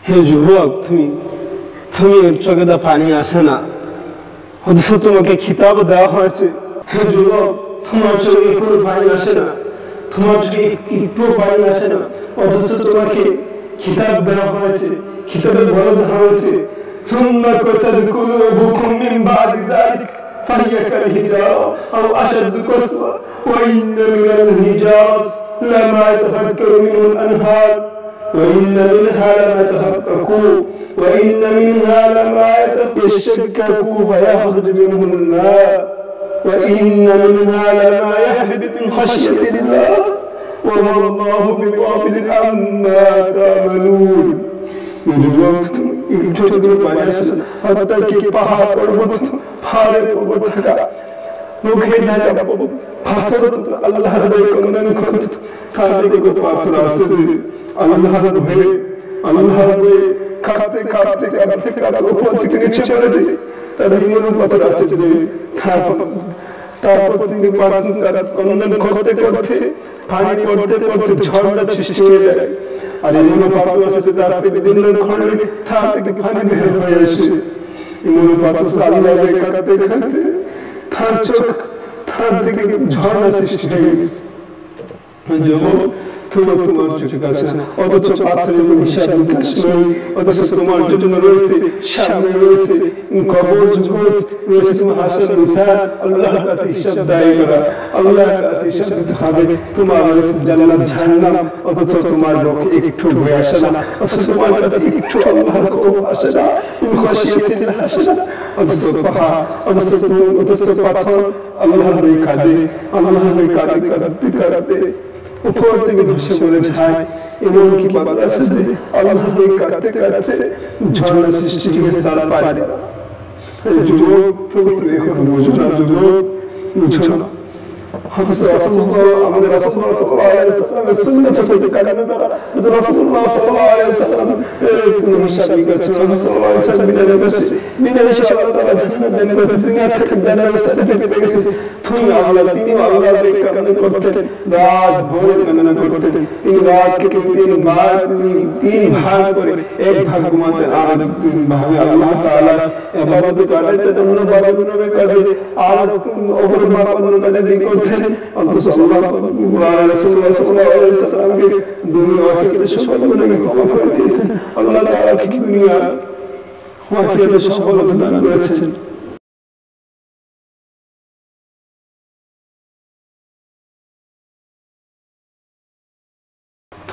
হে যুবক, তুমি চোখে তো পানি আসে না, অথচ তোমাকে খিতাব দেওয়া হয়েছে। হে যুবক, তোমার চোখে কোনো পানি আসে না, তোমার চোখে একটু পানি আসে না, অথচ তোমাকে খিতাব দেওয়া হয়েছে, খিতাবে বলে দেওয়া হয়েছে সুম্মা কাসাদ কুলুবুকুম মিন বাদি যালিক ফাহিয়া কাল হিজারা আও আশাদু কাসওয়া ওয়া ইন্না মিনাল হিজারাত লামা ইয়াতাফাক্কারু মিনহুল আনহার وإن منها لما تفككوا وإن منها لما يشككوا فيخرج منه الماء وإن منها لما يهبط من خشية الله وما الله بغافل عما تعملون মুখে আল্লাহর ভয়ে কন্দন করত, তাদের কত পাথর আছে আল্লাহর ভয়ে, আল্লাহর ভয়ে কাঁদতে কাঁদতে কাঁদতে কাঁদতে উপর থেকে নিচে পড়ে যায়। তাদের এমন পাথর আছে যে তারপর তিনি কন্দন করতে করতে পানি পড়তে পড়তে ঝড়টা সৃষ্টি হয়ে যায়। আর এমন পাথর আছে যারা বিভিন্ন খণ্ডে তা থেকে পানি বের হয়ে আসে। এমন পাথর আল্লাহকে কাঁদতে কাঁদতে তার চোখ তার থেকে ঝড়টা সৃষ্টি হয়ে গেছে। তোমার চোখে কাছে না, অথচ পাথরের হিসাব নিকাশ নেই, অথচ তোমার জন্য রয়েছে সামনে রয়েছে কবর জগৎ, রয়েছে তোমার হাসর মিসান, আল্লাহর কাছে হিসাব দায়ী করা, আল্লাহর কাছে হিসাব দিতে হবে। তোমার রয়েছে জান্নাত জাহান্নাম, অথচ তোমার মুখে একটু ভয় আসে না, অথচ তোমার কাছে একটু আল্লাহর খৌফ আসে না, খাশিয়াতিল্লাহ আসে না, অথচ পাহাড়, অথচ পাথর আল্লাহর ভয়ে কাঁদে, আল্লাহর ভয়ে কাঁদতে কাঁদতে কাঁদতে উপর থেকে ধসে পড়ে যায়। এমনকি বাবা আছে যে আল্লাহ কাঁদতে কাঁদতে ঝড় সৃষ্টি হয়েছে তারা পারে না। যুবক, তুমি এখন বুঝো না, যুবক বুঝো না, অথচ রাসূলুল্লাহ আমাদের রাসূলুল্লাহ সাল্লাল্লাহু আলাইহি ওয়াসাল্লামের সুন্নাত হতে কাটানো দ্বারা রাসূলুল্লাহ সাল্লাল্লাহু আলাইহি ওয়াসাল্লাম কোন হিসাব নিকাশ রাসূলুল্লাহ সাল্লাল্লাহু আলাইহি ওয়াসাল্লাম বিনা হিসাবে আল্লাহ জান্নাত দেন করেছে, দুনিয়া থেকে জান্নাত সার্টিফিকেট পেয়ে গেছে। তুমি আল্লাহ তিনি আল্লাহর কামনা করতেন, রাত ভোর কামনা করতেন, তিনি রাতকে তিন ভাগ করে এক ভাগ ঘুমাতেন আর তিন ভাগে আল্লাহ তাআলা ইবাদত করতেন, অন্য বাবাগুলোর কাজে আর ওপর বাবাগুলোর কাজে করতেন। অথচ আল্লাহ রাসূলুল্লাহ সাল্লাল্লাহু আলাইহি ওয়াসাল্লামকে দুনিয়া ও আখিরাতে সকল গুনাহে ক্ষমা করে দিয়েছেন। আল্লাহ তাআলা কি দুনিয়া ও আখিরাতে সফলতা দান করেছেন।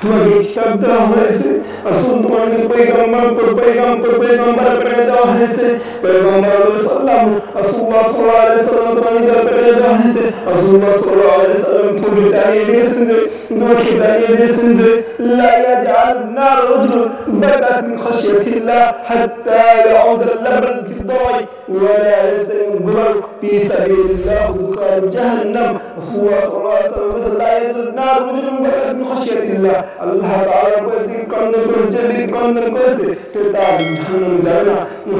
তোমাকে কিতাব দেওয়া হয়েছে, রাসূল তোমাকে পয়গম্বর পেয়ে দেওয়া হয়েছে, পয়গম্বর সাল্লাল্লাহু রাসূলুল্লাহ সাল্লাল্লাহু আলাইহি ওয়াসাল্লাম তোমাকে পেয়ে দেওয়া হয়েছে। রাসূলুল্লাহ সাল্লাল্লাহু আলাইহি ওয়াসাল্লাম তোমাকে জানিয়ে দিয়েছেন যে লা ইয়াজআলনা রাজুল বাকাত মিন খাশিয়াতিল্লাহ হাত্তা ইয়াউদ al-labn fi ad-da'i wa la yajtami'u fi sabilillah dukhal jahannam। রাসূলুল্লাহ সাল্লাল্লাহু আলাইহি ওয়াসাল্লাম লা ইয়াজআলনা রাজুল বাকাত মিন খাশিয়াতিল্লাহ, আল্লাহ তাআলা প্রতি কন্দন করেছে, কন্দন করেছে সে তার জাহান্নাম যাবে না।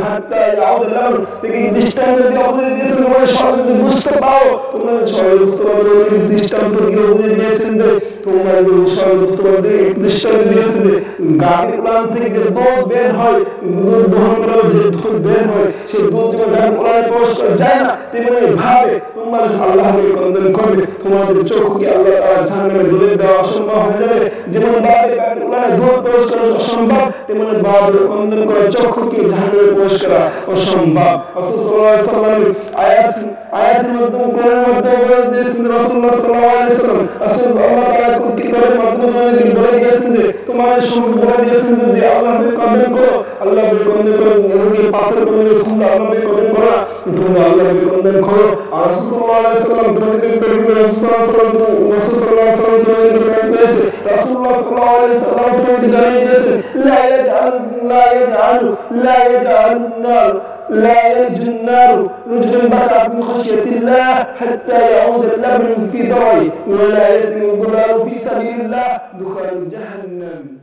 হাত্তা ইয়াউদ al-labn থেকে দৃষ্টান্ত দিয়ে উপদেশ দিয়েছেন, তোমরা সহজে বুঝতে পাও, তোমরা সহজে বুঝতে পারো। দৃষ্টান্ত দিয়ে উপদেশ দিয়েছেন যে তোমরা সহজে বুঝতে পারো, দৃষ্টান্ত দিয়েছেন যে গাভীর প্রাণ থেকে যে দুধ বের হয়, দুধ দহন করার যে দুধ বের হয়, সেই দুধ যখন গাভীর প্রাণে প্রবেশ করে যায় না, তেমনি ভাবে তোমরা আল্লাহকে কন্দন করবে, তোমাদের চোখকে আল্লাহ তাআলা জাহান্নামে দিলে দেওয়া অসম্ভব হয়ে যাবে। যেমন ভাবে গাভীর প্রাণে দুধ প্রবেশ করা অসম্ভব, তেমনি ভাবে কন্দন করে চোখকে জাহান্নামে প্রবেশ করা অসম্ভব। রাসূল সাল্লাল্লাহু আলাইহি ওয়াসাল্লাম আয়াতের মাধ্যমে কোরআনের মাধ্যমে বলে দিয়েছেন, রাসূলুল্লাহ সাল্লাল্লাহু আলাইহি ওয়াসাল্লাম আল্লাহ তাআলা কিতাবের মাধ্যমে বলে দিয়েছেন যে তোমাদের সম্পর্কে বলে দিয়েছেন যে আল্লাহকে কন্দন করো, আল্লাহকে কন্দন করো, নবীর পাথর বলে তোমরা আল্লাহকে কন্দন করো, তোমরা আল্লাহকে কন্দন করো। আর রাসূল সাল্লাল্লাহু আলাইহি ওয়াসাল্লাম তোমাদের রাসূলুল্লাহ সাল্লাল্লাহু আলাইহি ওয়াসাল্লাম তোমাদের জানিয়ে দিয়েছেন لا يلج النار رجل بكى من خشية الله حتى يعود اللبن في ضرعه ولا يزن الضلال في سبيل الله دخل جهنم.